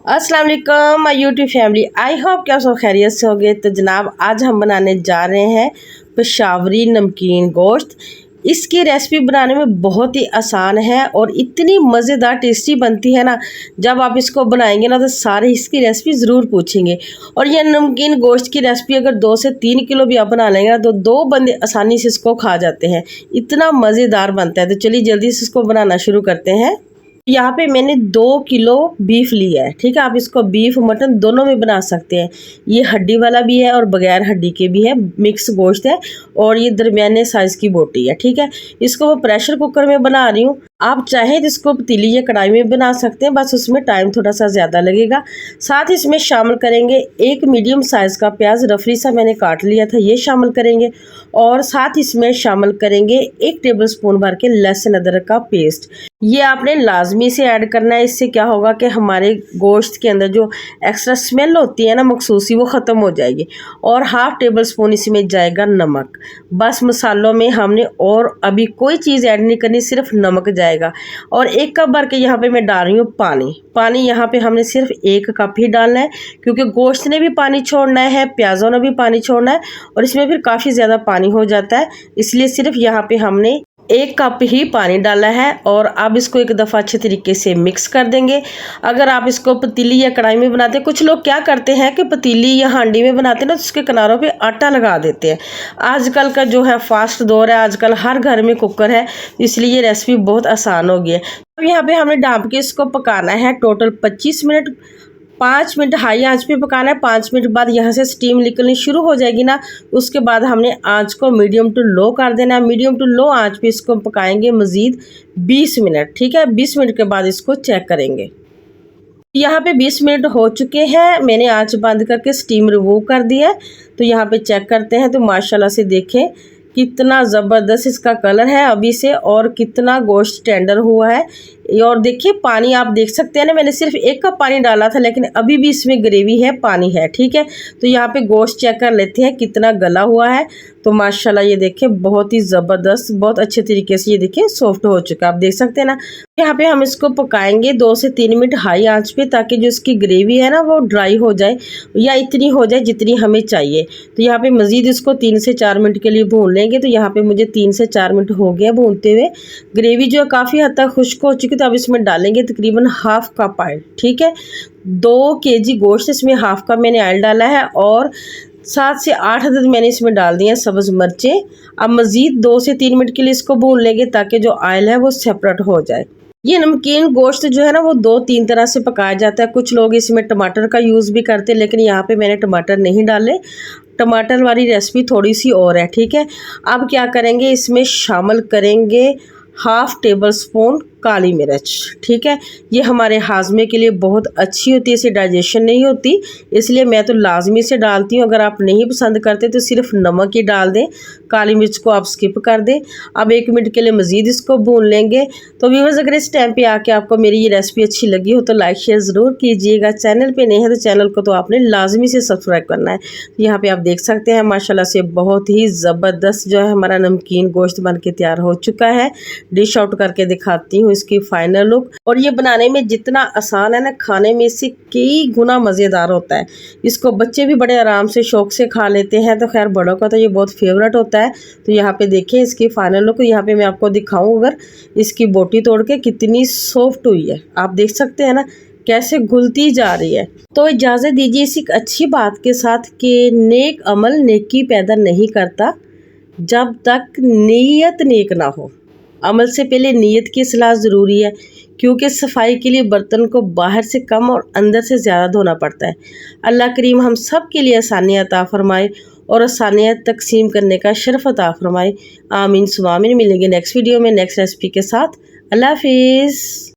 अस्सलाम वालेकुम my YouTube family. I hope क्या सब खैरियत से होगे। तो जनाब आज हम बनाने जा रहे हैं पेशावरी नमकीन गोश्त। इसकी रेसिपी बनाने में बहुत ही आसान है और इतनी मज़ेदार टेस्टी बनती है ना, जब आप इसको बनाएंगे ना तो सारे इसकी रेसिपी ज़रूर पूछेंगे। और यह नमकीन गोश्त की रेसिपी अगर 2 से 3 किलो भी आप बना लेंगे ना तो 2 बंदे आसानी से इसको खा जाते हैं, इतना मज़ेदार बनता है। तो चलिए जल्दी से इसको बनाना शुरू करते हैं। यहाँ पे मैंने 2 किलो बीफ लिया है, ठीक है। आप इसको बीफ मटन दोनों में बना सकते हैं। ये हड्डी वाला भी है और बगैर हड्डी के भी है, मिक्स गोश्त है। और ये दरमियाने साइज़ की बोटी है, ठीक है। इसको मैं प्रेशर कुकर में बना रही हूँ। आप चाहें तो इसको पतीली या कढ़ाई में बना सकते हैं, बस उसमें टाइम थोड़ा सा ज़्यादा लगेगा। साथ ही इसमें शामिल करेंगे 1 मीडियम साइज़ का प्याज, रफली सा मैंने काट लिया था, ये शामिल करेंगे। और साथ इसमें शामिल करेंगे 1 टेबलस्पून भर के लहसुन अदरक का पेस्ट। ये आपने लाजमी से ऐड करना है। इससे क्या होगा कि हमारे गोश्त के अंदर जो एक्स्ट्रा स्मेल होती है ना मखसूसी, वो ख़त्म हो जाएगी। और 1/2 टेबलस्पून इसमें जाएगा नमक। बस मसालों में हमने और अभी कोई चीज़ ऐड नहीं करनी, सिर्फ नमक जाएगा। और 1 कप भर के यहाँ पे मैं डाल रही हूँ पानी। पानी यहाँ पे हमने सिर्फ 1 कप ही डालना है, क्योंकि गोश्त ने भी पानी छोड़ना है, प्याज़ों ने भी पानी छोड़ना है और इसमें फिर काफ़ी ज़्यादा पानी हो जाता है। इसलिए सिर्फ यहाँ पे हमने 1 कप ही पानी डाला है। और अब इसको एक दफ़ा अच्छे तरीके से मिक्स कर देंगे। अगर आप इसको पतीली या कढ़ाई में बनाते हैं, कुछ लोग क्या करते हैं कि पतीली या हांडी में बनाते हैं ना तो उसके किनारों पे आटा लगा देते हैं। आजकल का जो है फास्ट दौर है, आजकल हर घर में कुकर है, इसलिए ये रेसिपी बहुत आसान हो गई है। अब यहाँ पे हमने ढाँप के इसको पकाना है टोटल 25 मिनट। 5 मिनट हाई आंच पे पकाना है। 5 मिनट बाद यहाँ से स्टीम निकलनी शुरू हो जाएगी ना, उसके बाद हमने आंच को मीडियम टू लो कर देना है। मीडियम टू लो आंच पे इसको पकाएंगे मज़ीद 20 मिनट, ठीक है। 20 मिनट के बाद इसको चेक करेंगे। यहाँ पे 20 मिनट हो चुके हैं, मैंने आंच बंद करके स्टीम रिमूव कर दिया है। तो यहाँ पे चेक करते हैं तो माशाल्लाह से देखें कितना ज़बरदस्त इसका कलर है अभी से, और कितना गोश्त टेंडर हुआ है। और देखिए पानी आप देख सकते हैं ना, मैंने सिर्फ 1 कप पानी डाला था, लेकिन अभी भी इसमें ग्रेवी है, पानी है, ठीक है। तो यहाँ पे गोश्त चेक कर लेते हैं कितना गला हुआ है। तो माशाल्लाह ये देखिए बहुत ही ज़बरदस्त, बहुत अच्छे तरीके से ये देखिए सॉफ्ट हो चुका है, आप देख सकते हैं ना। यहाँ पे हम इसको पकाएंगे 2 से 3 मिनट हाई आंच पे, ताकि जो इसकी ग्रेवी है ना वो ड्राई हो जाए, या इतनी हो जाए जितनी हमें चाहिए। तो यहाँ पे मज़ीद इसको 3 से 4 मिनट के लिए भून लेंगे। तो यहाँ पे मुझे 3 से 4 मिनट हो गया भूनते हुए। ग्रेवी जो है काफ़ी हद तक खुश्क हो चुकी, तो अब इसमें डालेंगे तकरीबन 1/2 कप ऑयल, ठीक है। 2 केजी गोश्त इसमें 1/2 कप मैंने ऑयल डाला है, और 7 से 8 अदद मैंने इसमें डाल दिए हैं सब्ज़ मिर्चें। अब मज़ीद 2 से 3 मिनट के लिए इसको भून लेंगे, ताकि जो ऑयल है वो सेपरेट हो जाए। ये नमकीन गोश्त जो है ना वो 2-3 तरह से पकाया जाता है। कुछ लोग इसमें टमाटर का यूज़ भी करते हैं, लेकिन यहाँ पे मैंने टमाटर नहीं डाले। टमाटर वाली रेसिपी थोड़ी सी और है, ठीक है। अब क्या करेंगे, इसमें शामिल करेंगे 1/2 टेबलस्पून काली मिर्च, ठीक है। ये हमारे हाजमे के लिए बहुत अच्छी होती है, इससे डाइजेशन नहीं होती, इसलिए मैं तो लाजमी से डालती हूँ। अगर आप नहीं पसंद करते तो सिर्फ नमक ही डाल दें, काली मिर्च को आप स्किप कर दें। अब 1 मिनट के लिए मज़ीद इसको भून लेंगे। तो व्यूअर्स, अगर इस टाइम पे आके आपको मेरी ये रेसिपी अच्छी लगी हो तो लाइक शेयर ज़रूर कीजिएगा। चैनल पे नहीं है तो चैनल को तो आपने लाजमी से सब्सक्राइब करना है। तो यहाँ पे आप देख सकते हैं माशाल्लाह से बहुत ही ज़बरदस्त जो है हमारा नमकीन गोश्त बन के तैयार हो चुका है। डिश आउट करके दिखाती हूँ इसकी फाइनल लुक। और ये बनाने में जितना आसान है ना, खाने में इससे कई गुना मज़ेदार होता है। इसको बच्चे भी बड़े आराम से शौक से खा लेते हैं, तो खैर बड़ों का तो ये बहुत फेवरेट होता है। तो यहाँ पे देखिए इसकी फाइनल लुक। यहाँ पे मैं आपको दिखाऊं अगर इसकी बोटी तोड़ के कितनी सॉफ्ट हुई है, आप देख सकते हैं ना कैसे घुलती जा रही है। तो इजाज़त दीजिए इस एक अच्छी बात के साथ कि नेक अमल नेकी पैदा नहीं करता जब तक नीयत नेक ना हो। अमल से पहले नीयत की इस्लाह ज़रूरी है, क्योंकि सफाई के लिए बर्तन को बाहर से कम और अंदर से ज़्यादा धोना पड़ता है। अल्लाह करीम हम सब के लिए आसानियाँ अता फरमाए और आसानियाँ तकसीम करने का शर्फ अता फरमाए। आमीन सुमा आमीन। मिलेंगे नेक्स्ट वीडियो में नेक्स्ट रेसिपी के साथ। अल्लाह हाफिज़।